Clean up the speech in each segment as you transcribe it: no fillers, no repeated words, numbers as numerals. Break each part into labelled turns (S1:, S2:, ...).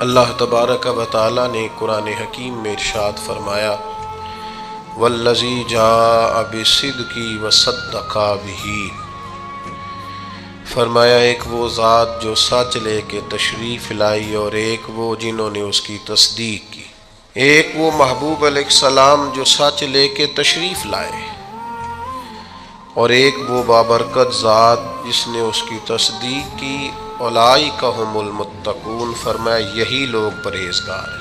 S1: اللہ تبارک و تعالی نے قرآن حکیم میں ارشاد فرمایا والذی جاء بالصدق وصدق بہ، فرمایا ایک وہ ذات جو سچ لے کے تشریف لائی اور ایک وہ جنہوں نے اس کی تصدیق کی۔ ایک وہ محبوب علیہ السلام جو سچ لے کے تشریف لائے، اور ایک وہ بابرکت ذات جس نے اس کی تصدیق کی۔ اولئک ھم المتقون، فرمایا یہی لوگ پرہیزگار ہیں۔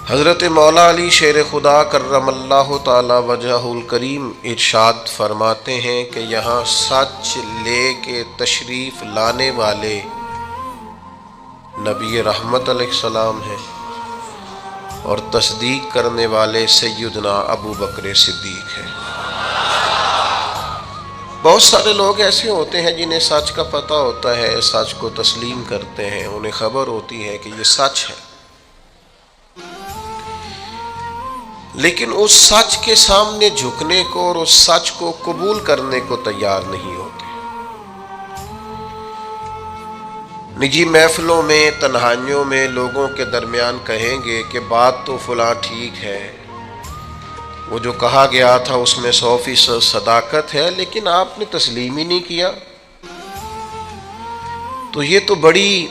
S1: حضرت مولا علی شیر خدا کرم اللہ تعالی وجہہ الکریم ارشاد فرماتے ہیں کہ یہاں سچ لے کے تشریف لانے والے نبی رحمت علیہ السلام ہیں، اور تصدیق کرنے والے سیدنا ابو بکر صدیق ہیں۔ بہت سارے لوگ ایسے ہوتے ہیں جنہیں سچ کا پتہ ہوتا ہے، سچ کو تسلیم کرتے ہیں، انہیں خبر ہوتی ہے کہ یہ سچ ہے، لیکن اس سچ کے سامنے جھکنے کو اور اس سچ کو قبول کرنے کو تیار نہیں ہوتے۔ نجی محفلوں میں، تنہائیوں میں لوگوں کے درمیان کہیں گے کہ بات تو فلاں ٹھیک ہے، وہ جو کہا گیا تھا اس میں 100% صداقت ہے، لیکن آپ نے تسلیم ہی نہیں کیا، تو یہ تو بڑی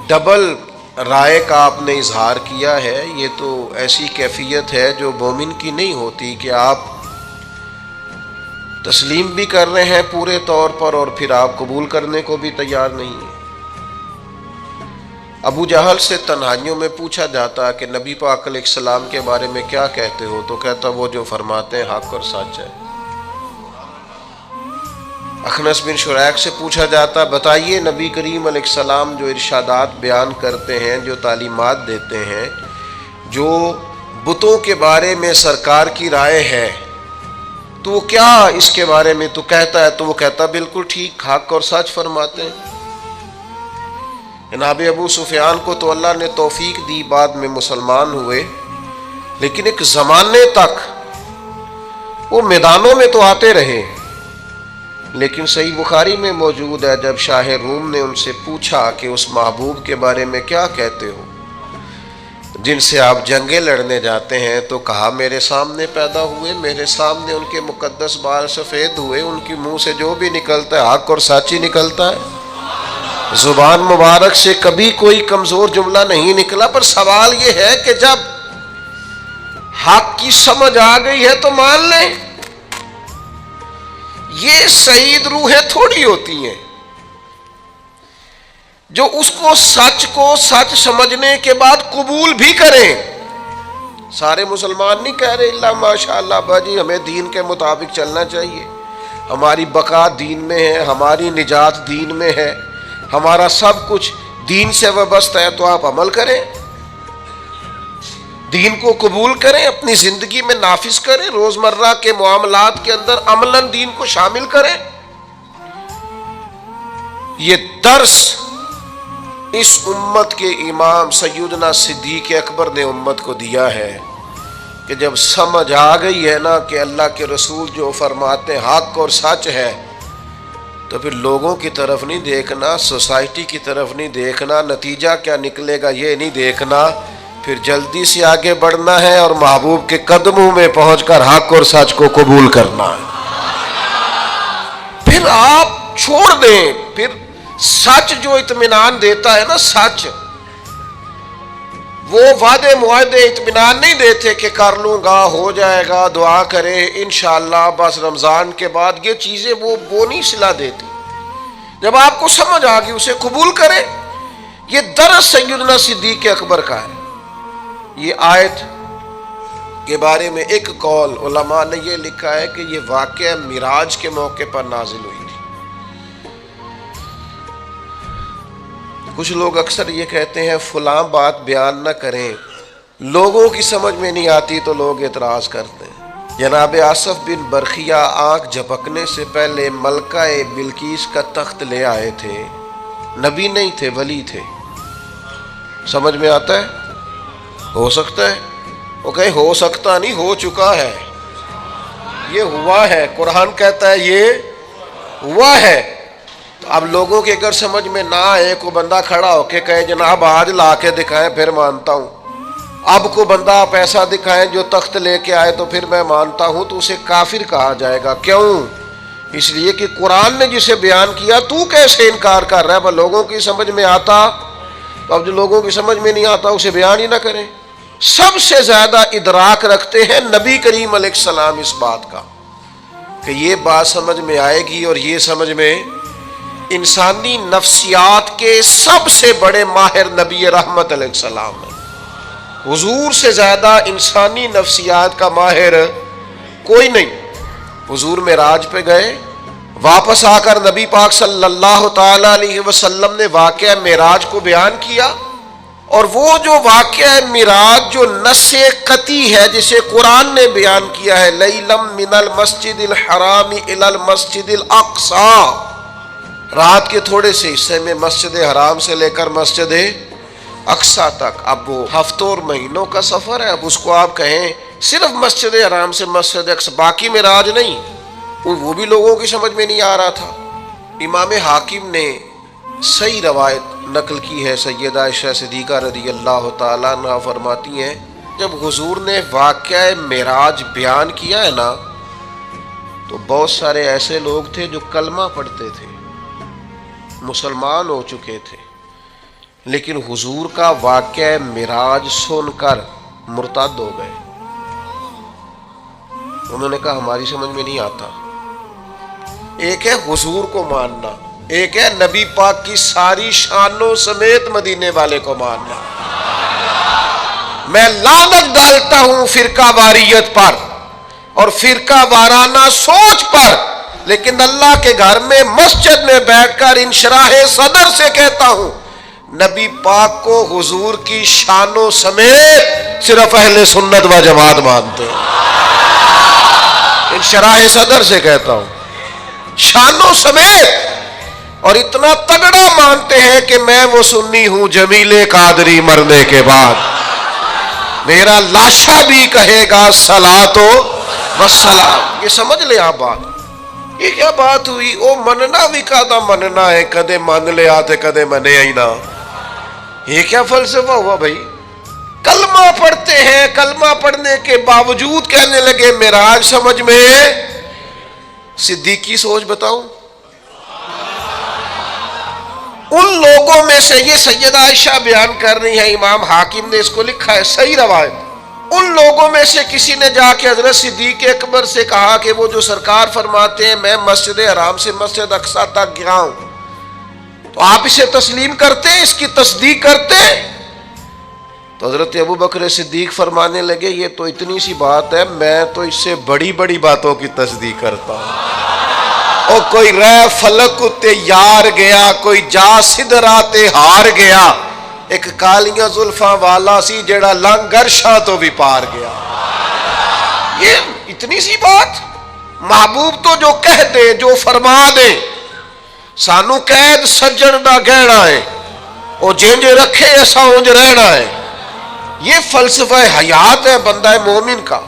S1: ڈبل رائے کا آپ نے اظہار کیا ہے، یہ تو ایسی کیفیت ہے جو مومن کی نہیں ہوتی کہ آپ تسلیم بھی کر رہے ہیں پورے طور پر اور پھر آپ قبول کرنے کو بھی تیار نہیں ہیں۔ ابو جہل سے تنہائیوں میں پوچھا جاتا کہ نبی پاک علیہ السلام کے بارے میں کیا کہتے ہو، تو کہتا وہ جو فرماتے ہیں حق اور سچ ہے۔ اخنس بن شریح سے پوچھا جاتا بتائیے نبی کریم علیہ السلام جو ارشادات بیان کرتے ہیں، جو تعلیمات دیتے ہیں، جو بتوں کے بارے میں سرکار کی رائے ہے، تو وہ کیا اس کے بارے میں تو کہتا ہے؟ تو وہ کہتا بالکل ٹھیک، حق اور سچ فرماتے ہیں۔ جناب ابو سفیان کو تو اللہ نے توفیق دی، بعد میں مسلمان ہوئے، لیکن ایک زمانے تک وہ میدانوں میں تو آتے رہے۔ لیکن صحیح بخاری میں موجود ہے جب شاہ روم نے ان سے پوچھا کہ اس محبوب کے بارے میں کیا کہتے ہو جن سے آپ جنگیں لڑنے جاتے ہیں، تو کہا میرے سامنے پیدا ہوئے، میرے سامنے ان کے مقدس بال سفید ہوئے، ان کی منہ سے جو بھی نکلتا ہے حق اور سچ ہی نکلتا ہے، زبان مبارک سے کبھی کوئی کمزور جملہ نہیں نکلا۔ پر سوال یہ ہے کہ جب حق کی سمجھ آ گئی ہے تو مان لیں، یہ سعید روحیں تھوڑی ہوتی ہیں جو اس کو سچ سمجھنے کے بعد قبول بھی کریں۔ سارے مسلمان نہیں کہہ رہے اللہ ماشاءاللہ باجی ہمیں دین کے مطابق چلنا چاہیے، ہماری بقا دین میں ہے، ہماری نجات دین میں ہے، ہمارا سب کچھ دین سے وابستہ ہے، تو آپ عمل کریں، دین کو قبول کریں، اپنی زندگی میں نافذ کریں، روزمرہ کے معاملات کے اندر عملاً دین کو شامل کریں۔ یہ درس اس امت کے امام سیدنا صدیق اکبر نے امت کو دیا ہے کہ جب سمجھ آ گئی ہے نا کہ اللہ کے رسول جو فرماتے ہیں حق اور سچ ہے، تو پھر لوگوں کی طرف نہیں دیکھنا، سوسائٹی کی طرف نہیں دیکھنا، نتیجہ کیا نکلے گا یہ نہیں دیکھنا، پھر جلدی سے آگے بڑھنا ہے اور محبوب کے قدموں میں پہنچ کر حق اور سچ کو قبول کرنا ہے۔ پھر آپ چھوڑ دیں، پھر سچ جو اطمینان دیتا ہے نا، سچ وہ وعدے معاہدے اطمینان نہیں دیتے کہ کر لوں گا، ہو جائے گا، دعا کرے انشاءاللہ بس رمضان کے بعد، یہ چیزیں وہ نہیں صلاح دیتی۔ جب آپ کو سمجھ آ گئی اسے قبول کریں۔ یہ درس سیدنا صدیق اکبر کا ہے۔ یہ آیت کے بارے میں ایک قول علماء نے یہ لکھا ہے کہ یہ واقعہ معراج کے موقع پر نازل ہوئی تھی۔ کچھ لوگ اکثر یہ کہتے ہیں فلاں بات بیان نہ کریں، لوگوں کی سمجھ میں نہیں آتی تو لوگ اعتراض کرتے ہیں۔ جناب آصف بن برخیہ آنکھ جھپکنے سے پہلے ملکہ بلقیس کا تخت لے آئے تھے، نبی نہیں تھے، ولی تھے۔ سمجھ میں آتا ہے؟ ہو سکتا ہے؟ وہ کہے ہو سکتا نہیں، ہو چکا ہے، یہ ہوا ہے، قرآن کہتا ہے یہ ہوا ہے۔ تو اب لوگوں کے اگر سمجھ میں نہ آئے، کو بندہ کھڑا ہو کے کہے جناب آج لا کے دکھائیں پھر مانتا ہوں، اب کو بندہ آپ ایسا دکھائیں جو تخت لے کے آئے تو پھر میں مانتا ہوں، تو اسے کافر کہا جائے گا۔ کیوں؟ اس لیے کہ قرآن نے جسے بیان کیا تو کیسے انکار کر رہا ہے؟ پر لوگوں کی سمجھ میں آتا، تو اب جو لوگوں کی سمجھ میں نہیں آتا اسے بیان ہی نہ کریں۔ سب سے زیادہ ادراک رکھتے ہیں نبی کریم علیہ السلام اس بات کا کہ یہ بات سمجھ میں آئے گی، اور یہ سمجھ میں انسانی نفسیات کے سب سے بڑے ماہر نبی رحمت علیہ السلام ہیں۔ حضور سے زیادہ انسانی نفسیات کا ماہر کوئی نہیں۔ حضور معراج پہ گئے، واپس آ کر نبی پاک صلی اللہ تعالی علیہ وسلم نے واقعہ معراج کو بیان کیا، اور وہ جو واقعہ معراج جو نص قطعی ہے جسے قرآن نے بیان کیا ہے، لیلم من المسجد الحرام الی المسجد الاقصی، رات کے تھوڑے سے حصے میں مسجد حرام سے لے کر مسجد اقصی تک۔ اب وہ ہفتوں اور مہینوں کا سفر ہے، اب اس کو آپ کہیں صرف مسجد حرام سے مسجد اقصی، باقی معراج نہیں، وہ بھی لوگوں کی سمجھ میں نہیں آ رہا تھا۔ امام حاکم نے صحیح روایت نقل کی ہے، سیدہ عائشہ صدیقہ رضی اللہ تعالیٰ عنہ فرماتی ہیں جب حضور نے واقعہ معراج بیان کیا ہے نا، تو بہت سارے ایسے لوگ تھے جو کلمہ پڑھتے تھے، مسلمان ہو چکے تھے، لیکن حضور کا واقعہ معراج سن کر مرتد ہو گئے۔ انہوں نے کہا ہماری سمجھ میں نہیں آتا۔ ایک ہے حضور کو ماننا، ایک ہے نبی پاک کی ساری شانوں سمیت مدینے والے کو ماننا۔ میں لعنت ڈالتا ہوں فرقہ واریت پر اور فرقہ وارانہ سوچ پر، لیکن اللہ کے گھر میں مسجد میں بیٹھ کر انشراح صدر سے کہتا ہوں نبی پاک کو حضور کی شانوں سمیت صرف اہل سنت و جماعت مانتے ہیں۔ انشراح صدر سے کہتا ہوں، شانوں سمیت، اور اتنا تگڑا مانتے ہیں کہ میں وہ سنی ہوں جمیل قادری مرنے کے بعد میرا لاشا بھی کہے گا صلاۃ و سلام۔ یہ سمجھ لیں آپ بات، یہ کیا بات ہوئی؟ او مننا بھی کہتا مننا ہے، کدے مان لے آتے کدے منے ہی نہ، یہ کیا فلسفہ ہوا بھائی؟ کلمہ پڑھتے ہیں، کلمہ پڑھنے کے باوجود کہنے لگے معراج سمجھ میں۔ صدیقی سوچ بتاؤں، ان لوگوں میں سے، یہ سیدہ عائشہ بیان کر رہی ہے، امام حاکم نے اس کو لکھا ہے صحیح روایت، ان لوگوں میں سے کسی نے جا کے حضرت صدیق اکبر سے کہا کہ وہ جو سرکار فرماتے ہیں میں مسجد حرام سے مسجد اقصی تک گیا ہوں، تو آپ اسے تسلیم کرتے ہیں، اس کی تصدیق کرتے ہیں؟ تو حضرت ابو بکر صدیق فرمانے لگے یہ تو اتنی سی بات ہے، میں تو اس سے بڑی بڑی باتوں کی تصدیق کرتا ہوں۔ اور کوئی رہ فلک تے یار گیا، کوئی جا سدراتے ہار گیا، ایک کالیاں زلفاں والا سی جڑا لنگر شاہ تو بھی پار گیا۔ یہ اتنی سی بات؟ محبوب تو جو کہہ دے، جو فرما دے، سانو قید سجن دا گہنا ہے، او جنج رکھے ایسا اونج رہنا ہے۔ یہ فلسفہ حیات ہے بندہ مومن کا۔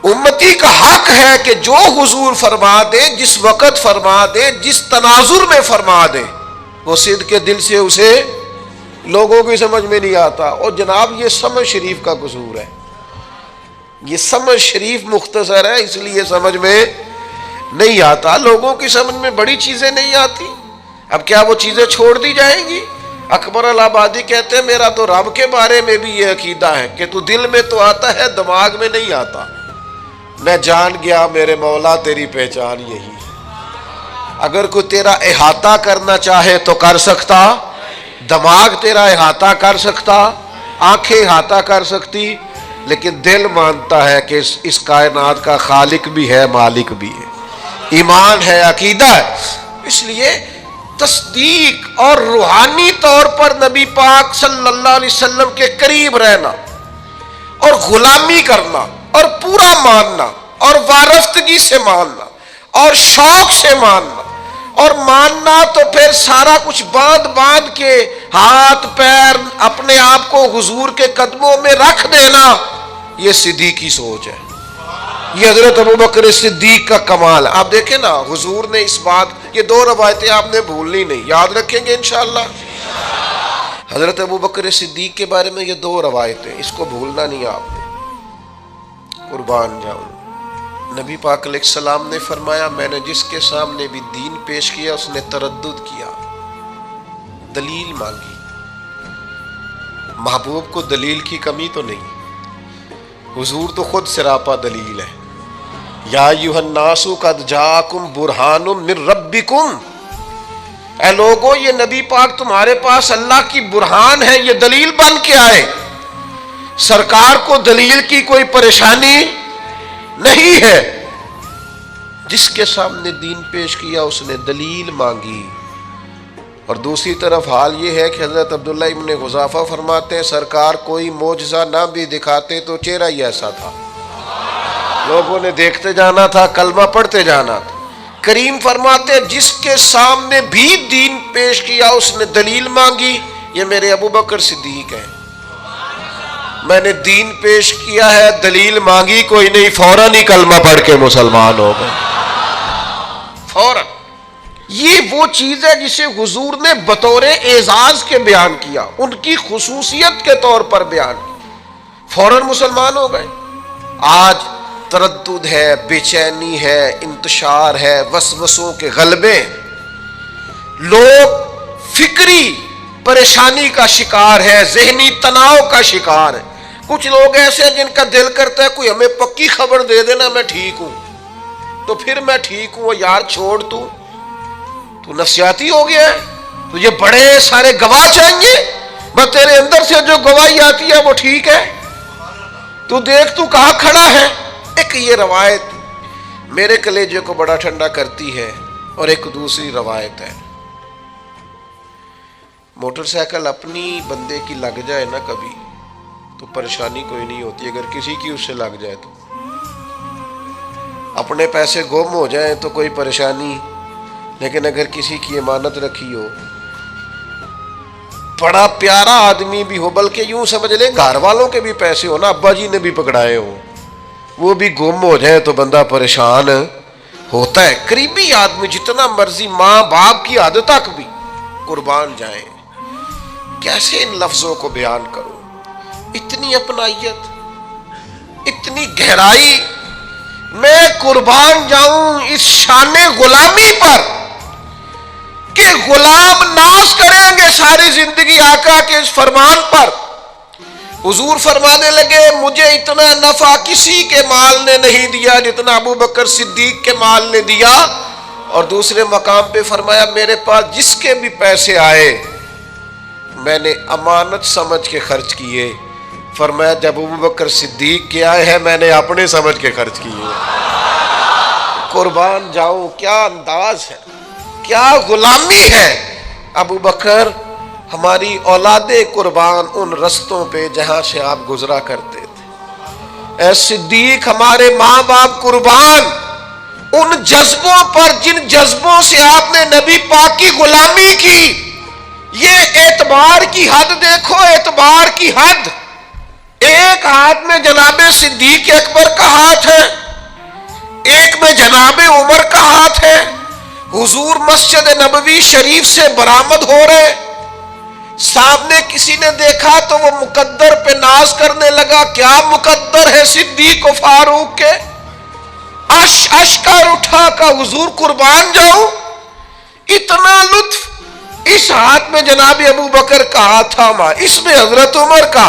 S1: امتی کا حق ہے کہ جو حضور فرما دے، جس وقت فرما دے، جس تناظر میں فرما دے، وہ صدق کے دل سے اسے لوگوں کی سمجھ میں نہیں آتا۔ اور جناب یہ سمجھ شریف کا قصور ہے، یہ سمجھ شریف مختصر ہے، اس لیے سمجھ میں نہیں آتا۔ لوگوں کی سمجھ میں بڑی چیزیں نہیں آتی، اب کیا وہ چیزیں چھوڑ دی جائیں گی؟ اکبر الآبادی کہتے ہیں میرا تو رب کے بارے میں بھی یہ عقیدہ ہے کہ تو دل میں تو آتا ہے دماغ میں نہیں آتا۔ میں جان گیا میرے مولا تیری پہچان یہی ہے، اگر کوئی تیرا احاطہ کرنا چاہے تو کر سکتا، دماغ تیرا احاطہ کر سکتا، آنکھیں احاطہ کر سکتی، لیکن دل مانتا ہے کہ اس کائنات کا خالق بھی ہے، مالک بھی ہے، ایمان ہے، عقیدہ ہے۔ اس لیے تصدیق اور روحانی طور پر نبی پاک صلی اللہ علیہ وسلم کے قریب رہنا اور غلامی کرنا اور پورا ماننا اور وارفتگی سے ماننا اور شوق سے ماننا اور ماننا تو پھر سارا کچھ باندھ کے ہاتھ پیر اپنے آپ کو حضور کے قدموں میں رکھ دینا، یہ صدیقی سوچ ہے۔ یہ حضرت ابوبکر صدیق کا کمال ہے. آپ دیکھیں نا حضور نے اس بات, یہ دو روایتیں آپ نے بھولنی نہیں, یاد رکھیں گے انشاءاللہ. حضرت ابوبکر صدیق کے بارے میں یہ دو روایتیں, اس کو بھولنا نہیں آپ نے. قربان جاؤں, نبی پاک علیہ السلام نے فرمایا میں نے جس کے سامنے بھی دین پیش کیا اس نے تردد کیا, دلیل مانگی. محبوب کو دلیل کی کمی تو نہیں, حضور تو خود سراپا دلیل ہے. یا ایھا الناس قد جاءکم برہان من ربکم, اے لوگو یہ نبی پاک تمہارے پاس اللہ کی برہان ہے, یہ دلیل بن کے آئے. سرکار کو دلیل کی کوئی پریشانی نہیں ہے. جس کے سامنے دین پیش کیا اس نے دلیل مانگی. اور دوسری طرف حال یہ ہے کہ حضرت عبداللہ ابن حذافہ فرماتے ہیں سرکار کوئی معجزہ نہ بھی دکھاتے تو چہرہ ہی ایسا تھا, لوگوں نے دیکھتے جانا تھا, کلمہ پڑھتے جانا تھا. کریم فرماتے ہیں جس کے سامنے بھی دین پیش کیا اس نے دلیل مانگی. یہ میرے ابوبکر صدیق ہیں, میں نے دین پیش کیا ہے, دلیل مانگی کوئی نہیں, فوراً ہی کلمہ پڑھ کے مسلمان ہو گئے فوراً. یہ وہ چیز ہے جسے حضور نے بطور اعزاز کے بیان کیا, ان کی خصوصیت کے طور پر بیان کیا, فوراً مسلمان ہو گئے. آج تردد ہے, بے چینی ہے, انتشار ہے, وسوسوں کے غلبے, لوگ فکری پریشانی کا شکار ہے, ذہنی تناؤ کا شکار ہے. کچھ لوگ ایسے ہیں جن کا دل کرتا ہے کوئی ہمیں پکی خبر دے دینا میں ٹھیک ہوں تو پھر میں ٹھیک ہوں. یار چھوڑ, تو نفسیاتی ہو گیا ہے, تجھے بڑے سارے گواہ چاہیے, بس تیرے اندر سے جو گواہی آتی ہے وہ ٹھیک ہے, تو دیکھ تو کہاں کھڑا ہے. ایک یہ روایت میرے کلیجے کو بڑا ٹھنڈا کرتی ہے, اور ایک دوسری روایت ہے موٹر سائیکل اپنی بندے کی لگ جائے نا کبھی تو پریشانی کوئی نہیں ہوتی, اگر کسی کی اس سے لگ جائے تو. اپنے پیسے گم ہو جائیں تو کوئی پریشانی, لیکن اگر کسی کی امانت رکھی ہو, بڑا پیارا آدمی بھی ہو, بلکہ یوں سمجھ لیں گھر والوں کے بھی پیسے ہو نا, ابا جی نے بھی پکڑائے ہو, وہ بھی گم ہو جائیں تو بندہ پریشان ہوتا ہے. قریبی آدمی جتنا مرضی, ماں باپ کی حد تک بھی قربان جائیں. کیسے ان لفظوں کو بیان کروں, اتنی اپنائیت, اتنی گہرائی. میں قربان جاؤں اس شان غلامی پر کہ غلام ناز کریں گے ساری زندگی آقا کے اس فرمان پر. حضور فرمانے لگے مجھے اتنا نفع کسی کے مال نے نہیں دیا جتنا ابوبکر صدیق کے مال نے دیا. اور دوسرے مقام پہ فرمایا میرے پاس جس کے بھی پیسے آئے میں نے امانت سمجھ کے خرچ کیے. فرمایا جب ابوبکر صدیق کے آئے ہیں میں نے اپنے سمجھ کے خرچ کیے. قربان جاؤں, کیا انداز ہے, کیا غلامی ہے. ابوبکر ہماری اولاد قربان ان رستوں پہ جہاں سے آپ گزرا کرتے تھے. اے صدیق ہمارے ماں باپ قربان ان جذبوں پر جن جذبوں سے آپ نے نبی پاک کی غلامی کی. یہ اعتبار کی حد دیکھو, اعتبار کی حد. ایک ہاتھ میں جناب صدیق اکبر کا ہاتھ ہے, ایک میں جناب عمر کا ہاتھ ہے. حضور مسجد نبوی شریف سے برآمد ہو رہے, سامنے کسی نے دیکھا تو وہ مقدر پہ ناز کرنے لگا, کیا مقدر ہے صدیق و فاروق کے. اش کر اٹھا کا حضور قربان جاؤں, اتنا لطف. اس ہاتھ میں جناب ابوبکر کا ہاتھ تھاما, اس میں حضرت عمر کا.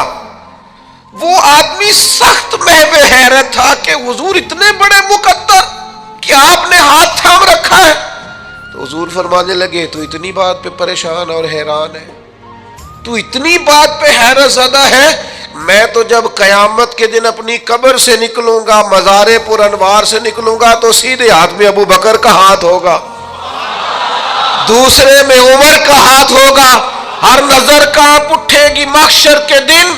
S1: وہ آدمی سخت محو حیرت تھا کہ حضور اتنے بڑے مقدر کہ آپ نے ہاتھ تھام رکھا ہے. تو حضور فرمانے لگے تو اتنی بات پہ پریشان اور حیران ہے, تو اتنی بات پہ حیرت زدہ ہے. میں تو جب قیامت کے دن اپنی قبر سے نکلوں گا, مزار پر انوار سے نکلوں گا, تو سیدھے ہاتھ میں ابوبکر کا ہاتھ ہوگا, دوسرے میں عمر کا ہاتھ ہوگا. ہر نظر کانپ اٹھے گی محشر کے دن,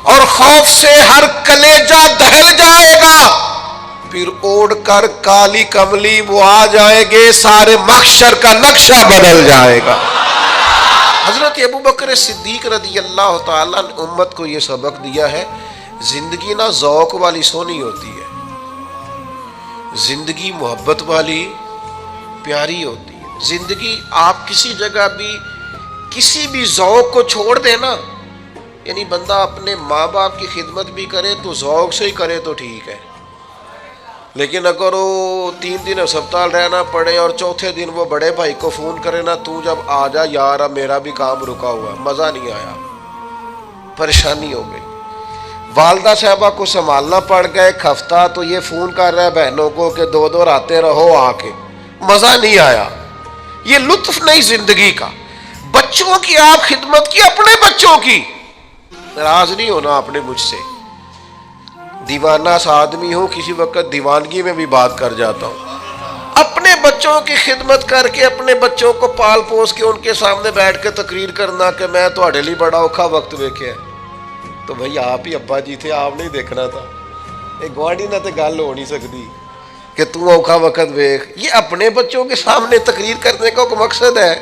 S1: اور خوف سے ہر کلیجہ دہل جائے گا. پھر اوڑھ کر کالی کملی وہ آ جائیں گے, سارے محشر کا نقشہ بدل جائے گا. حضرت ابوبکر صدیق رضی اللہ تعالیٰ نے امت کو یہ سبق دیا ہے, زندگی نہ ذوق والی سونی ہوتی ہے. زندگی محبت والی پیاری ہوتی ہے. زندگی آپ کسی جگہ بھی کسی بھی ذوق کو چھوڑ دینا، یعنی بندہ اپنے ماں باپ کی خدمت بھی کرے تو ذوق سے ہی کرے تو ٹھیک ہے، لیکن اگر وہ 3 دن ہسپتال رہنا پڑے اور چوتھے دن وہ بڑے بھائی کو فون کرے نا تو جب آ جا یار اب میرا بھی کام رکا ہوا ہے، مزہ نہیں آیا، پریشانی ہو گئی. والدہ صاحبہ کو سنبھالنا پڑ گیا ایک ہفتہ تو یہ فون کر رہا ہے بہنوں کو کہ 2 آتے رہو آ کے، مزہ نہیں آیا. یہ لطف نہیں زندگی کا. بچوں کی آپ خدمت کی، اپنے بچوں کی. ناراض نہیں ہونا آپ نے مجھ سے، دیوانہ سا آدمی ہوں، کسی وقت دیوانگی میں بھی بات کر جاتا ہوں. اپنے بچوں کی خدمت کر کے اپنے بچوں کو پال پوس کے ان کے سامنے بیٹھ کے تقریر کرنا کہ میں تہاڈے لیے بڑا اوکھا وقت ویکھیا ہے، تو بھائی آپ ہی ابا جی تھے، آپ نہیں دیکھنا تھا. یہ گواڑی نہ تے گل ہو نہیں سکتی کہ تو اوکھا وقت ویکھ. یہ اپنے بچوں کے سامنے تقریر کرنے کا کوئی مقصد ہے؟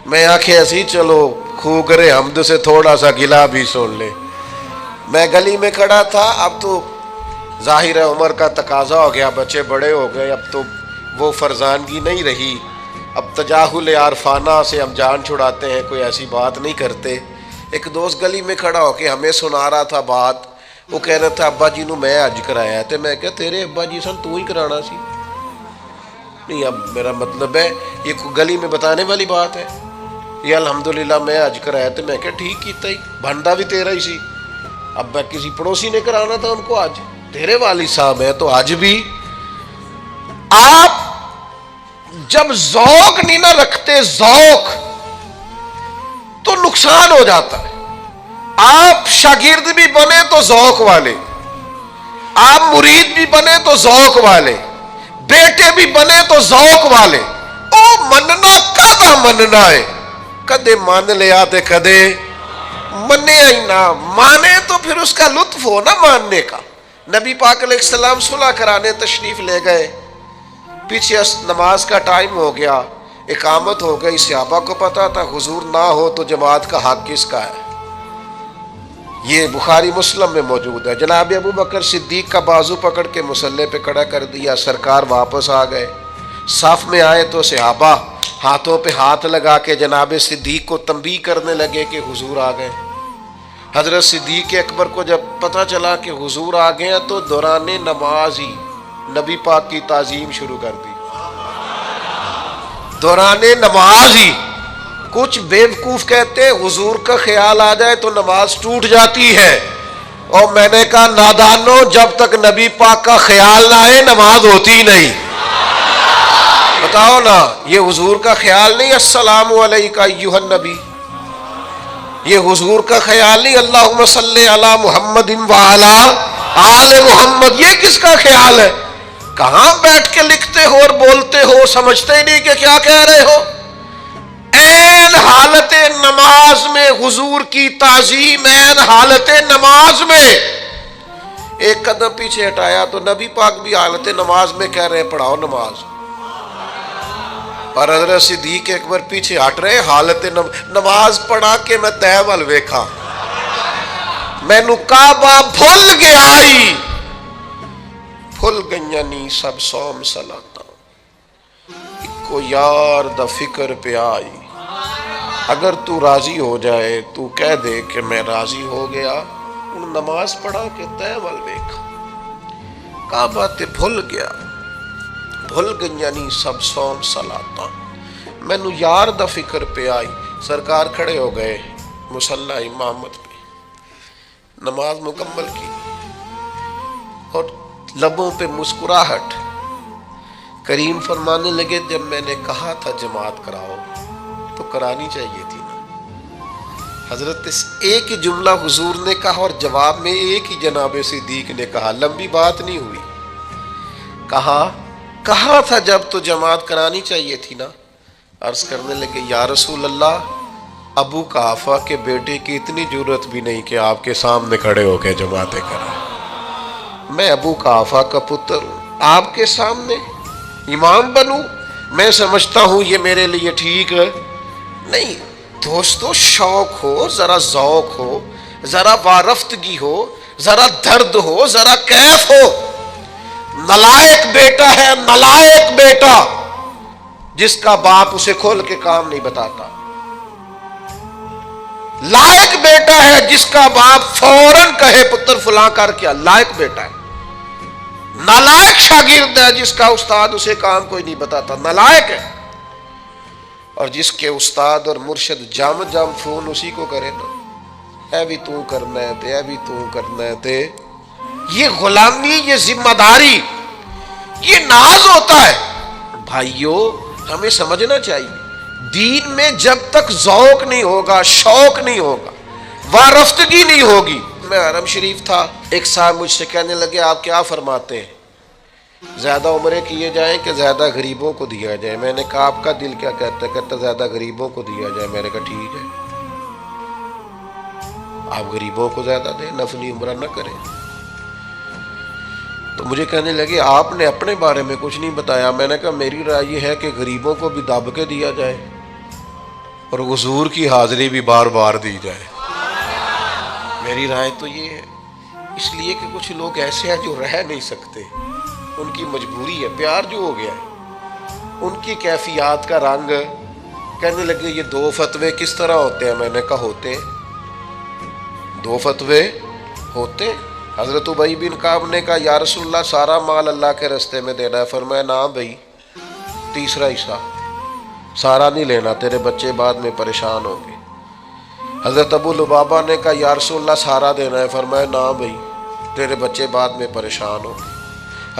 S1: میں آنکھیں ایسی چلو خو کرے حمد سے تھوڑا سا گلا بھی سن لے. میں گلی میں کھڑا تھا، اب تو ظاہر ہے عمر کا تقاضا ہو گیا، بچے بڑے ہو گئے، اب تو وہ فرزانگی نہیں رہی. اب تجاہل عارفانہ سے ہم جان چھڑاتے ہیں، کوئی ایسی بات نہیں کرتے. ایک دوست گلی میں کھڑا ہو کے ہمیں سنا رہا تھا بات، وہ کہہ رہا تھا ابا جی نو میں اج کرایا ہے. تو میں کہا تیرے ابا جی سن تو ہی کرانا سی. نہیں، اب میرا مطلب ہے یہ گلی میں بتانے والی بات ہے. یہ الحمدللہ میں اج کرایا. تو میں کہا ٹھیک کیتا ہی، بنتا بھی تیرا ہی سی. اب میں کسی پڑوسی نے کرانا تھا ان کو، آج تیرے والد صاحب ہیں تو آج بھی. آپ جب ذوق نہیں نہ رکھتے، ذوق، تو نقصان ہو جاتا ہے. آپ شاگرد بھی بنے تو ذوق والے، آپ مرید بھی بنے تو ذوق والے، بیٹے بھی بنے تو ذوق والے. او مننا کدا مننا ہے، کدے مان لیا تے کدے منے ہی نہ. مانے تو پھر اس کا لطف ہو نا ماننے کا. نبی پاک علیہ السلام صلح کرانے تشریف لے گئے، پیچھے نماز کا ٹائم ہو گیا، اقامت ہو گئی. صحابہ کو پتا تھا حضور نہ ہو تو جماعت کا حق کس کا ہے. یہ بخاری مسلم میں موجود ہے. جناب ابو بکر صدیق کا بازو پکڑ کے مصلی پہ کھڑا کر دیا. سرکار واپس آ گئے، صف میں آئے تو صحابہ ہاتھوں پہ ہاتھ لگا کے جناب صدیق کو تنبیہ کرنے لگے کہ حضور آ گئے. حضرت صدیق اکبر کو جب پتہ چلا کہ حضور آ گئے ہیں تو دوران نماز ہی نبی پاک کی تعظیم شروع کر دی. دوران نماز ہی. کچھ بیوقوف کہتے ہیں حضور کا خیال آ جائے تو نماز ٹوٹ جاتی ہے، اور میں نے کہا نادانو، جب تک نبی پاک کا خیال نہ آئے نماز ہوتی ہی نہیں. بتاؤ نا، یہ حضور کا خیال نہیں السلام علیکہ ایھا النبی، یہ حضور کا خیال نہیں اللہم صلی علی محمد وعلی آل محمد، یہ کس کا خیال ہے؟ کہاں بیٹھ کے لکھتے ہو اور بولتے ہو، سمجھتے ہی نہیں کہ کیا کہہ رہے ہو. این حالت نماز میں حضور کی تعظیم، این حالت نماز میں. ایک قدم پیچھے ہٹایا تو نبی پاک بھی حالت نماز میں کہہ رہے ہیں پڑھاؤ نماز، اور حضرت صدیق اکبر پیچھے ہٹ رہے حالت نماز پڑھا کے میں تے ول ویکھا، مینو کعبہ بھول گیا آئی، بھول گئیاں نی سب سوم صلاتاں، کو یار دا فکر پہ آئی. اگر تو راضی ہو جائے تو کہہ دے کہ میں راضی ہو گیا. ان نماز پڑھا کے تے ول ویکھا، کعبہ تے بھول گیا، بھول گئیاں نی سب سوم صلاتاں، مینو یار دا فکر پہ آئی. سرکار کھڑے ہو گئے مصلی امامت پہ، نماز مکمل کی اور لبوں پہ مسکراہٹ. کریم فرمانے لگے جب میں نے کہا تھا جماعت کراؤ تو کرانی چاہیے تھی نا. حضرت ایک ہی جملہ حضور نے کہا اور جواب میں ایک ہی جناب صدیق نے کہا، لمبی بات نہیں ہوئی. کہا تھا جب تو جماعت کرانی چاہیے تھی نا. عرض کرنے لگے یا رسول اللہ، ابو قحافہ کے بیٹے کی اتنی جرت بھی نہیں کہ آپ کے سامنے کھڑے ہو کے جماعتیں کریں. میں ابو قحافہ کا پتر ہوں، آپ کے سامنے امام بنوں؟ میں سمجھتا ہوں یہ میرے لیے ٹھیک نہیں. دوستو، شوق ہو، ذرا ذوق ہو، ذرا وارفتگی ہو، ذرا درد ہو، ذرا کیف ہو. نالائق بیٹا ہے، نالائق بیٹا جس کا باپ اسے کھول کے کام نہیں بتاتا، لائق بیٹا ہے جس کا باپ فوراً کہے پتر فلاں کر کیا، لائق بیٹا ہے۔ نالائق شاگرد ہے جس کا استاد اسے کام کوئی نہیں بتاتا، نالائق ہے۔ اور جس کے استاد اور مرشد جم جم فون اسی کو کرے نا، اے بھی تو کرنا ہے تے، اے بھی تو کرنا ہے تے، یہ غلامی، یہ ذمہ داری، یہ ناز ہوتا ہے۔ بھائیو ہمیں سمجھنا چاہیے، دین میں جب تک ذوق نہیں ہوگا، شوق نہیں ہوگا، وارفتگی نہیں ہوگی۔ میں حرم شریف تھا، ایک صاحب مجھ سے کہنے لگے آپ کیا فرماتے ہیں، زیادہ عمرے کیے جائیں کہ زیادہ غریبوں کو دیا جائے؟ میں نے کہا آپ کا دل کیا کہتا ہے؟ کہتا زیادہ غریبوں کو دیا جائے۔ میں نے کہا ٹھیک ہے، آپ غریبوں کو زیادہ دیں، نفلی عمرہ نہ کریں۔ تو مجھے کہنے لگے آپ نے اپنے بارے میں کچھ نہیں بتایا۔ میں نے کہا میری رائے یہ ہے کہ غریبوں کو بھی دب کے دیا جائے اور حضور کی حاضری بھی بار بار دی جائے۔ میری رائے تو یہ ہے، اس لیے کہ کچھ لوگ ایسے ہیں جو رہ نہیں سکتے، ان کی مجبوری ہے، پیار جو ہو گیا ہے، ان کی کیفیات کا رنگ۔ کہنے لگے یہ دو فتوے کس طرح ہوتے ہیں؟ میں نے کہا ہوتے ہیں، دو فتوے ہوتے ہیں۔ حضرت ابی بن کعب نے کہا یا رسول اللہ سارا مال اللہ کے راستے میں دینا ہے؟ فرمایا نہ بھائی، تیسرا حصہ سارا نہیں لینا، تیرے بچے بعد میں پریشان ہوں گے۔ حضرت ابو لبابہ نے کہا یا رسول اللہ سارا دینا ہے؟ فرمایا نہ بھائی، تیرے بچے بعد میں پریشان ہوں گے۔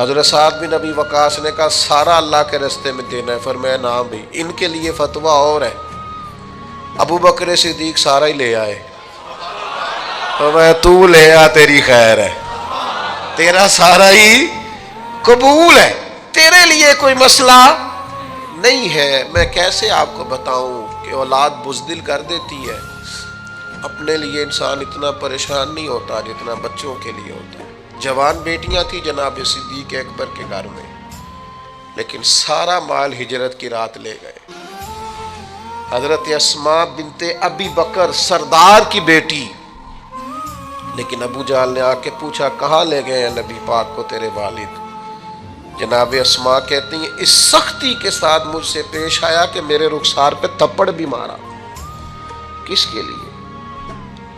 S1: حضرت سعد بن ابی وقاص نے کہا سارا اللہ کے راستے میں دینا ہے؟ فرمایا نہ بھائی، ان کے لیے فتویٰ اور ہے۔ ابو بکر صدیق سارا ہی لے آئے، فرمایا تو لے آ، تیری خیر ہے، تیرا سارا ہی قبول ہے، تیرے لیے کوئی مسئلہ نہیں ہے۔ میں کیسے آپ کو بتاؤں کہ اولاد بزدل کر دیتی ہے، اپنے لیے انسان اتنا پریشان نہیں ہوتا جتنا بچوں کے لیے ہوتا ہے۔ جوان بیٹیاں تھیں جناب صدیق اکبر کے گھر میں، لیکن سارا مال ہجرت کی رات لے گئے۔ حضرت اسماء بنت ابی بکر سردار کی بیٹی، لیکن ابو جہل نے آ کے پوچھا کہاں لے گئے ہیں نبی پاک کو تیرے والد؟ جناب اسماء کہتی ہیں اس سختی کے ساتھ مجھ سے پیش آیا کہ میرے رخسار پہ تھپڑ بھی مارا۔ کس کے لیے؟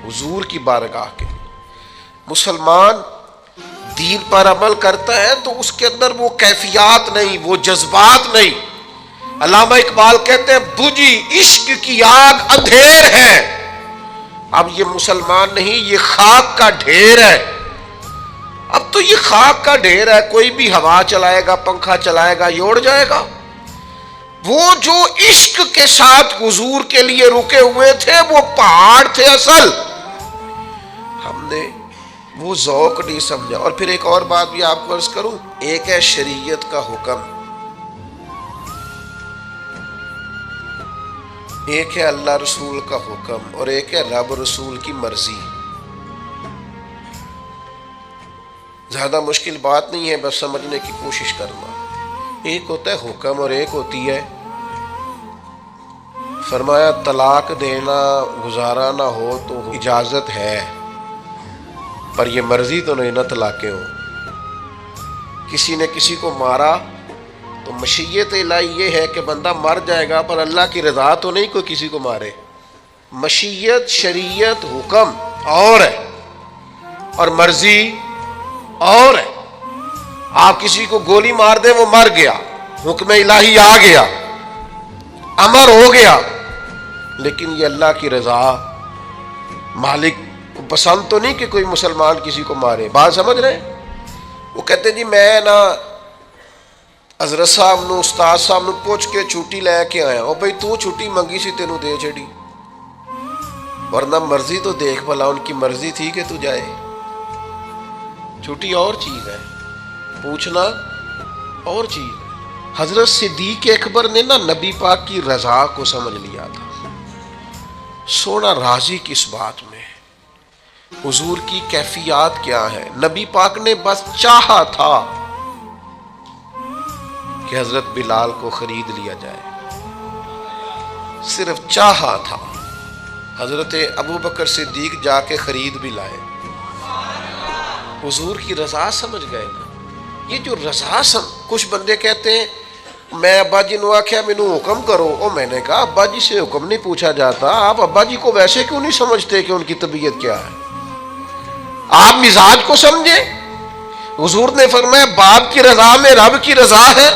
S1: حضور کی بارگاہ کے لیے۔ مسلمان دین پر عمل کرتا ہے تو اس کے اندر وہ کیفیات نہیں، وہ جذبات نہیں۔ علامہ اقبال کہتے ہیں بجھی عشق کی آگ اندھیر ہے، اب یہ مسلمان نہیں، یہ خاک کا ڈھیر ہے۔ اب تو یہ خاک کا ڈھیر ہے، کوئی بھی ہوا چلائے گا، پنکھا چلائے گا، یہ اڑ جائے گا۔ وہ جو عشق کے ساتھ حضور کے لیے رکے ہوئے تھے وہ پہاڑ تھے اصل، ہم نے وہ ذوق نہیں سمجھا۔ اور پھر ایک اور بات بھی آپ کو عرض کروں، ایک ہے شریعت کا حکم، ایک ہے اللہ رسول کا حکم، اور ایک ہے رب رسول کی مرضی۔ زیادہ مشکل بات نہیں ہے، بس سمجھنے کی کوشش کرنا۔ ایک ہوتا ہے حکم اور ایک ہوتی ہے، فرمایا طلاق دینا گزارا نہ ہو تو اجازت ہے، پر یہ مرضی تو نہیں نہ طلاقیں ہو۔ کسی نے کسی کو مارا تو مشیت الہی یہ ہے کہ بندہ مر جائے گا، پر اللہ کی رضا تو نہیں کوئی کسی کو مارے۔ مشیت، شریعت، حکم اور ہے اور مرضی اور ہے۔ آپ کسی کو گولی مار دیں وہ مر گیا، حکم الہی آ گیا، امر ہو گیا، لیکن یہ اللہ کی رضا، مالک کو پسند تو نہیں کہ کوئی مسلمان کسی کو مارے۔ بات سمجھ رہے ہیں؟ وہ کہتے جی میں نا حضرت صاحب نو، استاد صاحب نو پوچھ کے چھٹی لے کے آیا، او بھائی تو چھٹی منگی سی تینوں دے چڑی، ورنہ مرضی تو دیکھ بھلا، ان کی مرضی تھی کہ تو جائے۔ چھٹی اور چیز ہے، پوچھنا اور چیز ہے۔ حضرت صدیق اکبر نے نا نبی پاک کی رضا کو سمجھ لیا تھا۔ سونا راضی کس بات میں، حضور کی کیفیات کیا ہے؟ نبی پاک نے بس چاہا تھا کہ حضرت بلال کو خرید لیا جائے، صرف چاہا تھا۔ حضرت ابو بکر صدیق جا کے خرید بھی لائے، حضور کی رضا سمجھ گئے نا۔ یہ جو رضا کچھ بندے کہتے ہیں میں ابا جی نو آخیا مینو حکم کرو، اور میں نے کہا ابا جی سے حکم نہیں پوچھا جاتا، آپ ابا جی کو ویسے کیوں نہیں سمجھتے کہ ان کی طبیعت کیا ہے؟ آپ مزاج کو سمجھیں۔ حضور نے فرمایا باپ کی رضا میں رب کی رضا ہے،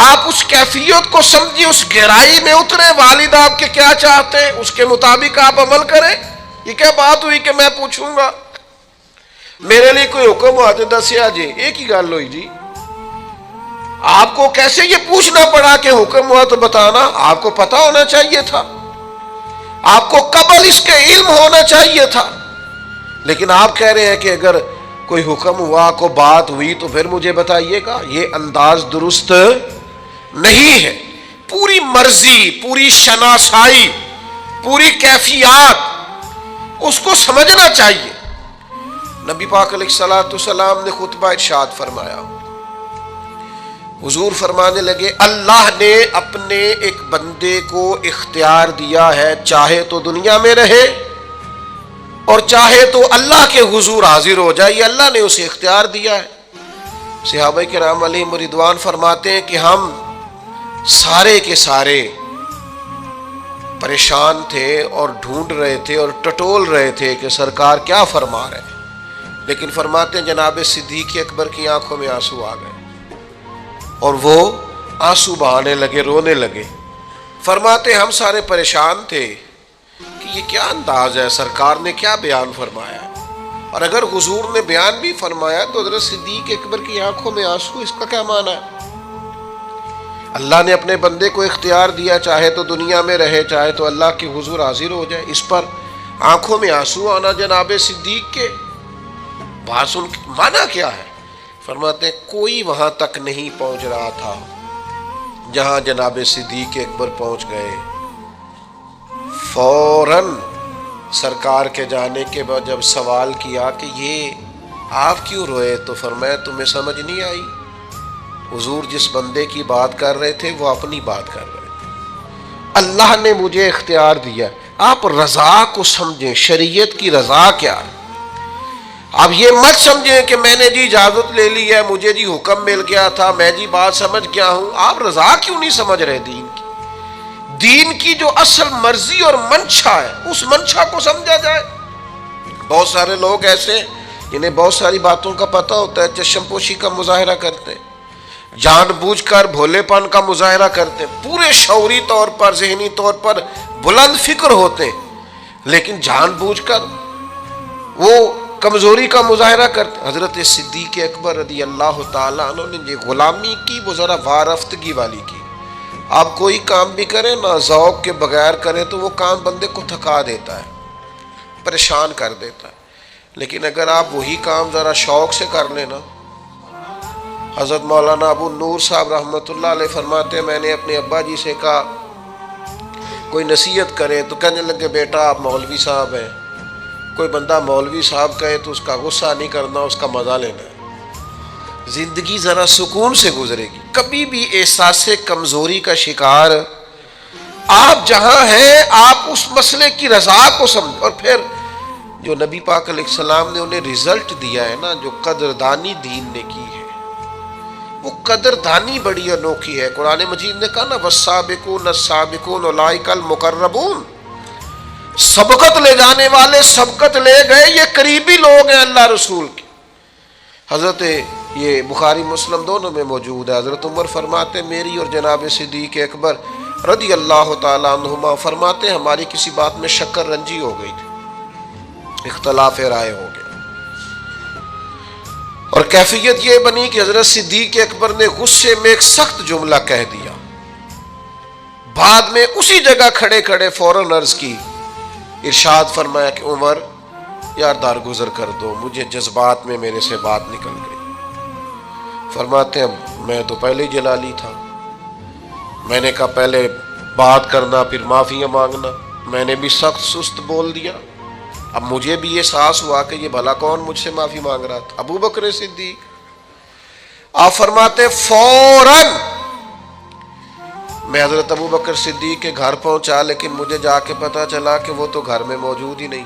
S1: آپ اس کیفیت کو سمجھیں، اس گہرائی میں اترے، والد آپ کے کیا چاہتے ہیں اس کے مطابق آپ عمل کریں۔ یہ کیا بات ہوئی کہ میں پوچھوں گا میرے لیے کوئی حکم ہوا تو دسیا جی، ایک ہی گل ہوئی جی۔ آپ کو کیسے یہ پوچھنا پڑا کہ حکم ہوا تو بتانا؟ آپ کو پتا ہونا چاہیے تھا، آپ کو قبل اس کے علم ہونا چاہیے تھا، لیکن آپ کہہ رہے ہیں کہ اگر کوئی حکم ہوا، کوئی بات ہوئی تو پھر مجھے بتائیے گا۔ یہ انداز درست نہیں ہے۔ پوری مرضی، پوری شناسائی، پوری کیفیات اس کو سمجھنا چاہیے۔ نبی پاک علیہ الصلوۃ والسلام نے خطبہ ارشاد فرمایا، حضور فرمانے لگے اللہ نے اپنے ایک بندے کو اختیار دیا ہے، چاہے تو دنیا میں رہے اور چاہے تو اللہ کے حضور حاضر ہو جائے، یہ اللہ نے اسے اختیار دیا ہے۔ صحابہ کرام علیہم رضوان فرماتے ہیں کہ ہم سارے کے سارے پریشان تھے اور ڈھونڈ رہے تھے اور ٹٹول رہے تھے کہ سرکار کیا فرما رہے ہیں، لیکن فرماتے ہیں جناب صدیق اکبر کی آنکھوں میں آنسو آ گئے اور وہ آنسو بہانے لگے، رونے لگے۔ فرماتے ہم سارے پریشان تھے کہ یہ کیا انداز ہے، سرکار نے کیا بیان فرمایا، اور اگر حضور نے بیان بھی فرمایا تو حضرت صدیق اکبر کی آنکھوں میں آنسو، اس کا کیا معنی ہے؟ اللہ نے اپنے بندے کو اختیار دیا، چاہے تو دنیا میں رہے چاہے تو اللہ کے حضور حاضر ہو جائے، اس پر آنکھوں میں آنسو آنا جناب صدیق کے بات سن معنی کیا ہے؟ فرماتے ہیں کوئی وہاں تک نہیں پہنچ رہا تھا جہاں جناب صدیق اکبر پہنچ گئے۔ فوراً سرکار کے جانے کے بعد جب سوال کیا کہ یہ آپ کیوں روئے، تو فرمایا تمہیں سمجھ نہیں آئی، حضور جس بندے کی بات کر رہے تھے وہ اپنی بات کر رہے تھے، اللہ نے مجھے اختیار دیا۔ آپ رضا کو سمجھیں، شریعت کی رضا کیا ہے۔ آپ یہ مت سمجھیں کہ میں نے جی اجازت لے لی ہے، مجھے جی حکم مل گیا تھا، میں جی بات سمجھ گیا ہوں۔ آپ رضا کیوں نہیں سمجھ رہے دین کی؟ دین کی جو اصل مرضی اور منشا ہے اس منشا کو سمجھا جائے۔ بہت سارے لوگ ایسے جنہیں بہت ساری باتوں کا پتہ ہوتا ہے، چشم پوشی کا مظاہرہ کرتے ہیں، جان بوجھ کر بھولے پن کا مظاہرہ کرتے ہیں، پورے شعوری طور پر ذہنی طور پر بلند فکر ہوتے ہیں، لیکن جان بوجھ کر وہ کمزوری کا مظاہرہ کرتے۔ حضرت صدیق اکبر رضی اللہ تعالیٰ عنہ نے جو غلامی کی وہ ذرا وارفتگی والی کی۔ آپ کوئی کام بھی کریں نہ ذوق کے بغیر کریں تو وہ کام بندے کو تھکا دیتا ہے، پریشان کر دیتا ہے، لیکن اگر آپ وہی کام ذرا شوق سے کر لیں نا۔ حضرت مولانا ابو نور صاحب رحمۃ اللہ علیہ فرماتے ہیں میں نے اپنے ابا جی سے کہا کوئی نصیحت کرے تو کہنے لگے بیٹا آپ مولوی صاحب ہیں، کوئی بندہ مولوی صاحب کہے تو اس کا غصہ نہیں کرنا، اس کا مزہ لینا ہے، زندگی ذرا سکون سے گزرے گی۔ کبھی بھی احساس کمزوری کا شکار آپ جہاں ہیں آپ اس مسئلے کی رضا کو سمجھ، اور پھر جو نبی پاک علیہ السلام نے انہیں رزلٹ دیا ہے نا، جو قدردانی دین نے کی ہے، وہ قدردانی بڑی انوکھی ہے۔ قرآن مجید نے کہا نا والسابقون السابقون اولئک المقربون، سبقت لے جانے والے سبقت لے گئے، یہ قریبی لوگ ہیں اللہ رسول کے۔ حضرت یہ بخاری مسلم دونوں میں موجود ہے، حضرت عمر فرماتے میری اور جناب صدیق اکبر رضی اللہ تعالیٰ عنہما فرماتے ہماری کسی بات میں شکر رنجی ہو گئی تھی، اختلاف رائے ہو گیا، اور کیفیت یہ بنی کہ حضرت صدیق اکبر نے غصے میں ایک سخت جملہ کہہ دیا، بعد میں اسی جگہ کھڑے کھڑے فوراً عرض کی، ارشاد فرمایا کہ عمر یار درگزر کر دو، مجھے جذبات میں میرے سے بات نکل گئی۔ فرماتے ہیں میں تو پہلے ہی جلالی تھا، میں نے کہا پہلے بات کرنا پھر معافیاں مانگنا، میں نے بھی سخت سست بول دیا، اب مجھے بھی احساس ہوا کہ یہ بھلا کون مجھ سے معافی مانگ رہا تھا، ابو بکر صدیق۔ آپ فرماتے فوراً میں حضرت ابو بکر صدیق کے گھر پہنچا، لیکن مجھے جا کے پتا چلا کہ وہ تو گھر میں موجود ہی نہیں۔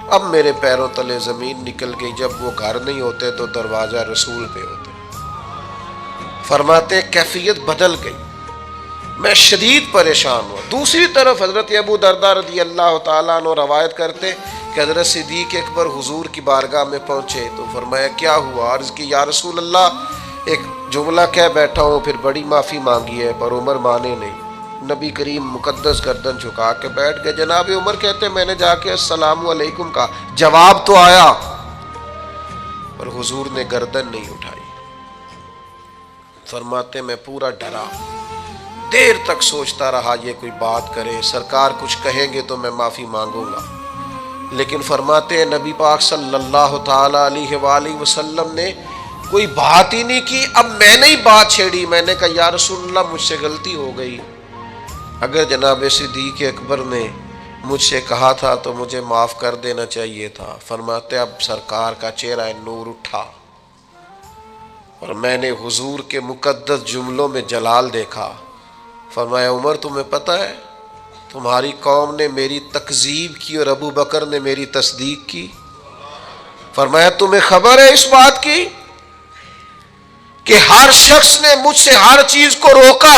S1: اب میرے پیروں تلے زمین نکل گئی، جب وہ گھر نہیں ہوتے تو دروازہ رسول پہ ہوتے۔ فرماتے ہیں کیفیت بدل گئی، میں شدید پریشان ہوا۔ دوسری طرف حضرت ابو درداء رضی اللہ تعالیٰ عنہ روایت کرتے کہ حضرت صدیق اکبر حضور کی بارگاہ میں پہنچے تو فرمایا کیا ہوا؟ عرض کی یا رسول اللہ ایک جملہ کہہ بیٹھا ہوں، پھر بڑی معافی مانگی ہے پر عمر مانے نہیں۔ نبی کریم مقدس گردن جھکا کے بیٹھ گئے۔ جناب عمر کہتے میں نے جا کے السلام علیکم کہا، جواب تو آیا پر حضور نے گردن نہیں اٹھائی۔ فرماتے میں پورا ڈرا، دیر تک سوچتا رہا یہ کوئی بات کرے، سرکار کچھ کہیں گے تو میں معافی مانگوں گا، لیکن فرماتے ہیں نبی پاک صلی اللہ تعالی علیہ وآلہ وسلم نے کوئی بات ہی نہیں کی۔ اب میں نے ہی بات چھیڑی، میں نے کہا یا رسول اللہ مجھ سے غلطی ہو گئی، اگر جناب صدیق اکبر نے مجھ سے کہا تھا تو مجھے معاف کر دینا چاہیے تھا۔ فرماتے اب سرکار کا چہرہ نور اٹھا اور میں نے حضور کے مقدس جملوں میں جلال دیکھا۔ فرمایا عمر تمہیں پتہ ہے تمہاری قوم نے میری تکذیب کی اور ابو بکر نے میری تصدیق کی۔ فرمایا تمہیں خبر ہے اس بات کی کہ ہر شخص نے مجھ سے ہر چیز کو روکا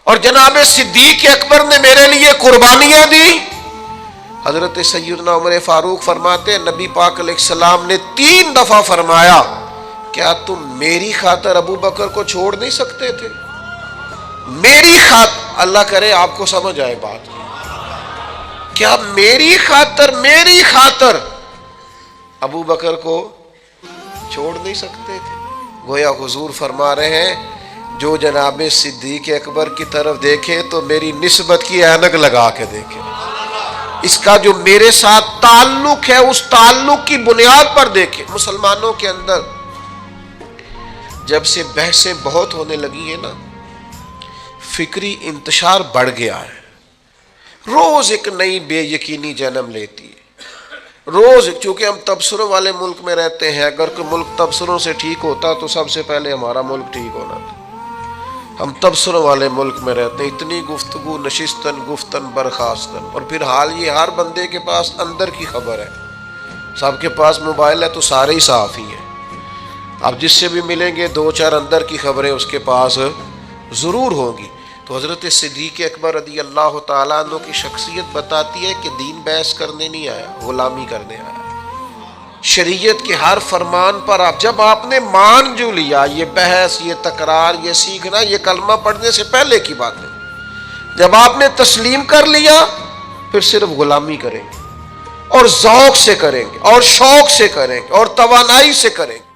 S1: اور جناب صدیق اکبر نے میرے لیے قربانیاں دی۔ حضرت سیدنا عمر فاروق فرماتے ہیں نبی پاک علیہ السلام نے 3 دفعہ فرمایا کیا تم میری خاطر ابو بکر کو چھوڑ نہیں سکتے تھے؟ میری خاطر، اللہ کرے آپ کو سمجھ آئے بات، کیا میری خاطر ابو بکر کو چھوڑ نہیں سکتے تھے؟ گویا حضور فرما رہے ہیں جو جناب صدیق اکبر کی طرف دیکھے تو میری نسبت کی اینک لگا کے دیکھے، اس کا جو میرے ساتھ تعلق ہے اس تعلق کی بنیاد پر دیکھے۔ مسلمانوں کے اندر جب سے بحثیں بہت ہونے لگی ہیں نا، فکری انتشار بڑھ گیا ہے، روز ایک نئی بے یقینی جنم لیتی ہے۔ روز، چونکہ ہم تبصروں والے ملک میں رہتے ہیں، اگر کوئی ملک تبصروں سے ٹھیک ہوتا تو سب سے پہلے ہمارا ملک ٹھیک ہونا تھا۔ ہم تبصروں والے ملک میں رہتے ہیں، اتنی گفتگو نشستن گفتن برخاستن، اور پھر حال یہ ہر بندے کے پاس اندر کی خبر ہے، سب کے پاس موبائل ہے تو سارے ہی صحافی ہیں۔ اب جس سے بھی ملیں گے 2-4 اندر کی خبریں اس کے پاس ضرور ہوگی۔ تو حضرت صدیق اکبر رضی اللہ تعالیٰ عنہ کی شخصیت بتاتی ہے کہ دین بحث کرنے نہیں آیا، غلامی کرنے آیا۔ شریعت کے ہر فرمان پر جب آپ نے مان جو لیا، یہ بحث، یہ تکرار، یہ سیکھنا، یہ کلمہ پڑھنے سے پہلے کی بات ہے، جب آپ نے تسلیم کر لیا پھر صرف غلامی کریں گے، اور ذوق سے کریں گے، اور شوق سے کریں گے، اور توانائی سے کریں گے۔